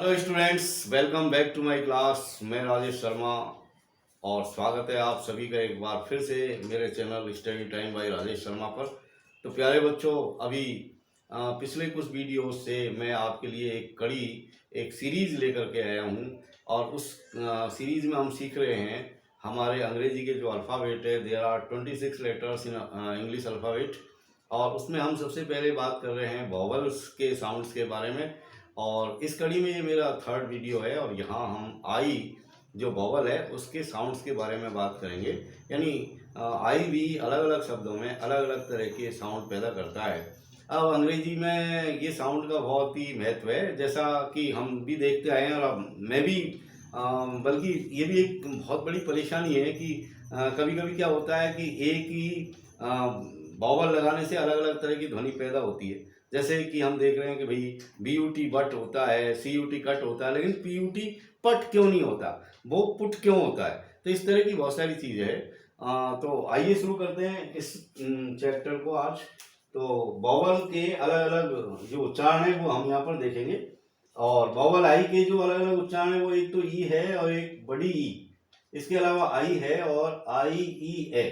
Hello students, welcome back to my class. मैं राजेश शर्मा और स्वागत है आप सभी का एक बार फिर से मेरे channel study time by Rajesh Sharma पर। तो प्यारे बच्चों, अभी पिछले कुछ वीडियो से मैं आपके लिए एक सीरीज लेकर के आया हूँ और उस सीरीज में हम सीख रहे हैं हमारे अंग्रेजी के जो अल्फ़ाबेट है। There are 26 letters in English alphabet, और उसमें हम सबसे पहले बात कर रहे हैं वॉवल्स के साउंड्स के बारे में। और इस कड़ी में ये मेरा थर्ड वीडियो है और यहाँ हम आई जो वॉवल है उसके साउंड्स के बारे में बात करेंगे। यानी आई भी अलग अलग शब्दों में अलग अलग तरह के साउंड पैदा करता है। अब अंग्रेजी में ये साउंड का बहुत ही महत्व है, जैसा कि हम भी देखते आए हैं और अब मैं भी बल्कि ये भी एक बहुत बड़ी परेशानी है कि कभी कभी क्या होता है कि एक ही वॉवल लगाने से अलग अलग तरह की ध्वनि पैदा होती है। जैसे कि हम देख रहे हैं कि भाई BUT बट होता है, CUT कट होता है, लेकिन PUT पट क्यों नहीं होता, वो पुट क्यों होता है। तो इस तरह की बहुत सारी चीज़ें हैं। तो आइए शुरू करते हैं इस चैप्टर को आज। तो वॉवल के अलग अलग जो उच्चारण है वो हम यहाँ पर देखेंगे। और वॉवल आई के जो अलग अलग उच्चारण है वो एक तो ई है और एक बड़ी ई, इसके अलावा आई है और IEA।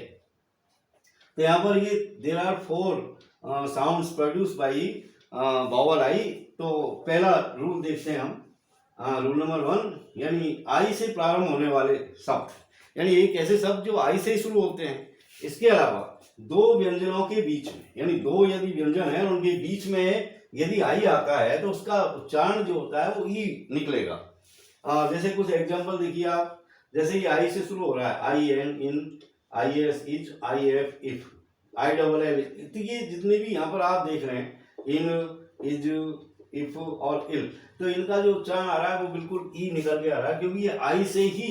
तो यहाँ पर ये there are 4 sounds produce by vowel I. तो पहला रूल देखते हैं हम। रूल नंबर 1, यानी आई से प्रारंभ होने वाले शब्द, यानी एक ऐसे शब्द जो आई से ही शुरू होते हैं। इसके अलावा दो व्यंजनों के बीच में, यानी दो यदि व्यंजन है उनके बीच में यदि आई आता है तो उसका उच्चारण जो होता है वो ई निकलेगा। जैसे कुछ एग्जांपल देखिए आप। जैसे ये आई से शुरू हो रहा है, IN in, IS is, IF if, ILL। तो ये जितने भी यहाँ पर आप देख रहे हैं, इन, इज, इफ और इल, तो इनका जो उच्चारण आ रहा है वो बिल्कुल ई निकल के आ रहा है, क्योंकि ये आई से ही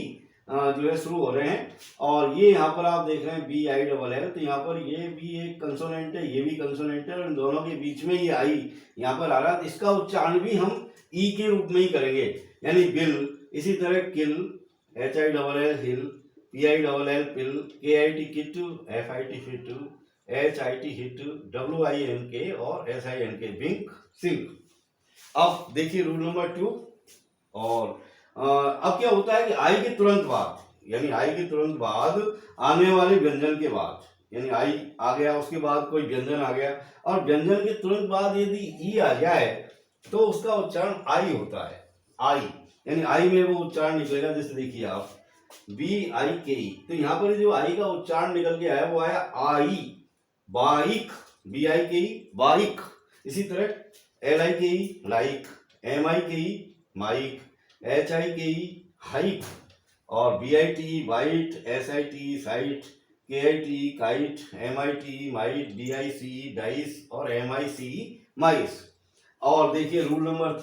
जो है शुरू हो रहे हैं। और ये यहाँ पर आप देख रहे हैं BILL, तो यहाँ पर ये भी एक कंसोनेंट है, ये भी कंसोनेंट है, और इन दोनों के बीच में ये आई यहाँ पर आ रहा है। तो इसका उच्चारण भी हम ई के रूप में ही करेंगे, यानी बिल। इसी तरह किल, HILL हिल, PILL पिल, KIT kit, FIT fit, HIT hit, WINK और SINK विंक, सिंक। अब देखिए रूल नंबर 2। और अब क्या होता है कि आई के तुरंत बाद, यानी आई के तुरंत बाद आने वाले व्यंजन के बाद, यानी आई आ गया उसके बाद कोई व्यंजन आ गया, और व्यंजन के तुरंत बाद यदि ई आ जाए तो उसका उच्चारण आई होता है। आई, यानी आई में वो उच्चारण निकलेगा। जैसे देखिए आप BIKE, तो यहाँ पर जो आई का उच्चारण निकल के आया वो आया आई, बाइक, BIKE बाइक। इसी तरह LIKE like, MIKE mike, HIKE hike, और BITE bite, SIT site, KIT kite, MIT mite, DICE dice और MICE माइस। और देखिए रूल नंबर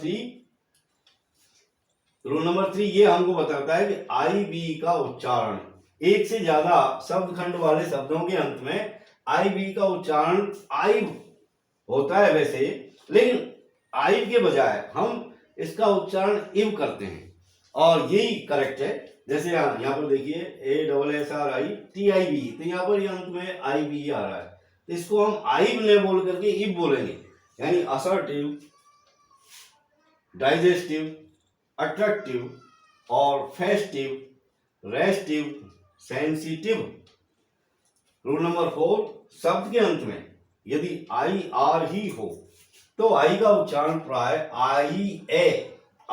3 ये हमको बताता है कि IB का उच्चारण, एक से ज्यादा शब्द खंड वाले शब्दों के अंत में IB का उच्चारण आई होता है वैसे, लेकिन आई के बजाय हम इसका उच्चारण इव करते हैं, और यही करेक्ट है। जैसे यहाँ पर देखिए ASSRITIB, तो यहाँ पर अंत में IB आ रहा है, तो इसको हम आइब ने बोल करके इव बोलेंगे, यानी असर्टिव, डाइजेस्टिव, अट्रैक्टिव और festive, restive, sensitive. Rule number 4, शब्द के अंत में यदि IR ही हो तो आई का उच्चारण प्राय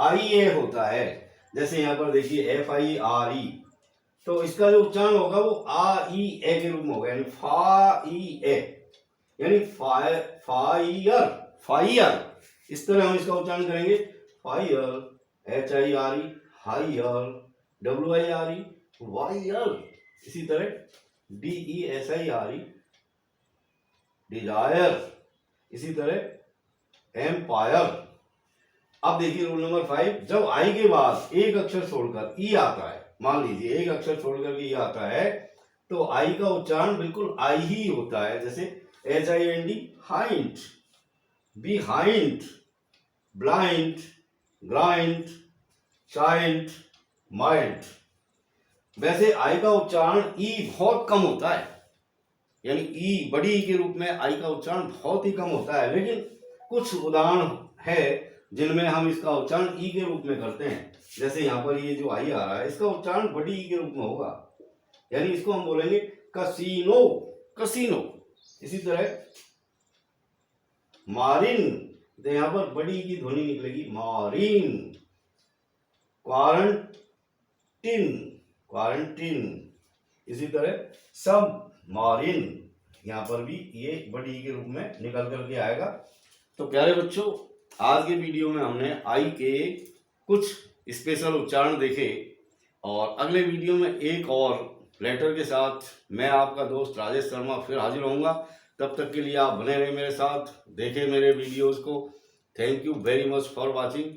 IE होता है। जैसे यहाँ पर देखिए FIRE, तो इसका जो उच्चारण होगा वो AIE के रूप में होगा, यानी FAIE, यानी फायर, फायर। इस तरह हम इसका उच्चारण करेंगे, fire, HIRE hire, WIRE wire. इसी तरह DESIRE डिजायर। इसी तरह एम्पायर। अब देखिए रूल नंबर 5, जब आई के बाद एक अक्षर छोड़कर ई आता है, मान लीजिए एक अक्षर छोड़कर ई आता है, तो आई का उच्चारण बिल्कुल आई ही होता है। जैसे HIND hind, behind, blind, grind, child, mild. वैसे आई का उच्चारण ई बहुत कम होता है, यानी ई बड़ी ई के रूप में आई का उच्चारण बहुत ही कम होता है, लेकिन कुछ उदाहरण है जिनमें हम इसका उच्चारण ई के रूप में करते हैं। जैसे यहाँ पर ये जो आई आ रहा है, इसका उच्चारण बड़ी ई के रूप में होगा, यानी इसको हम बोलेंगे कसीनो, कसीनो। इसी तरह मारिन, तो यहाँ पर बड़ी ई की ध्वनि निकलेगी, मारिन। Quarantine, quarantine. इसी तरह सब मारिन, यहाँ पर भी ये बड़ी ई के रूप में निकल करके आएगा। तो प्यारे बच्चों, आज के वीडियो में हमने आई के कुछ स्पेशल उच्चारण देखे, और अगले वीडियो में एक और लेटर के साथ मैं आपका दोस्त राजेश शर्मा फिर हाजिर होऊंगा। तब तक के लिए आप बने रहे मेरे साथ, देखें मेरे वीडियोस को। Thank you very much for watching.